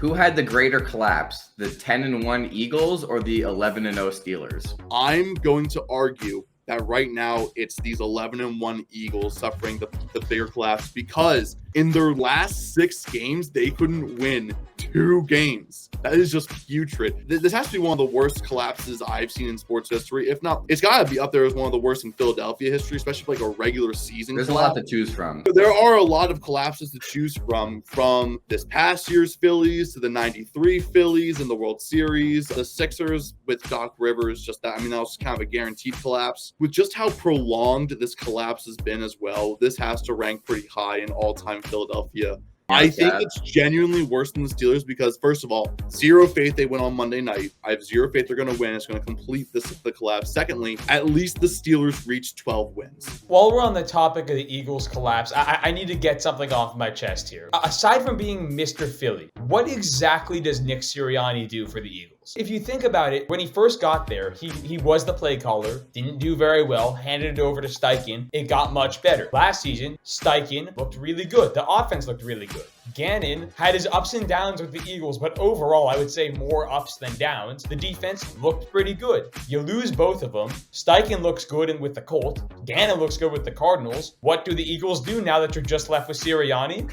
Who had the greater collapse, the 10-1 Eagles or the 11-0 Steelers? I'm going to argue that right now it's these 11-1 Eagles suffering the bigger collapse, because in their last 6 games, they couldn't win 2 games. That is just putrid. This has to be one of the worst collapses I've seen in sports history. If not, it's got to be up there as one of the worst in Philadelphia history, especially like a regular season. There's collapse. A lot to choose from. There are a lot of collapses to choose from this past year's Phillies to the 93 Phillies in the World Series, the Sixers with Doc Rivers, that was kind of a guaranteed collapse. With just how prolonged this collapse has been as well, this has to rank pretty high in all-time Philadelphia. I think it's genuinely worse than the Steelers because, first of all, zero faith they win on Monday night. I have zero faith they're going to win. It's going to complete the collapse. Secondly, at least the Steelers reached 12 wins. While we're on the topic of the Eagles' collapse, I need to get something off my chest here. Aside from being Mr. Philly, what exactly does Nick Sirianni do for the Eagles? If you think about it, when he first got there, he was the play caller, didn't do very well, handed it over to Steichen. It got much better. Last season, Steichen looked really good. The offense looked really good. Gannon had his ups and downs with the Eagles, but overall, I would say more ups than downs. The defense looked pretty good. You lose both of them. Steichen looks good with the Colts. Gannon looks good with the Cardinals. What do the Eagles do now that you're just left with Sirianni?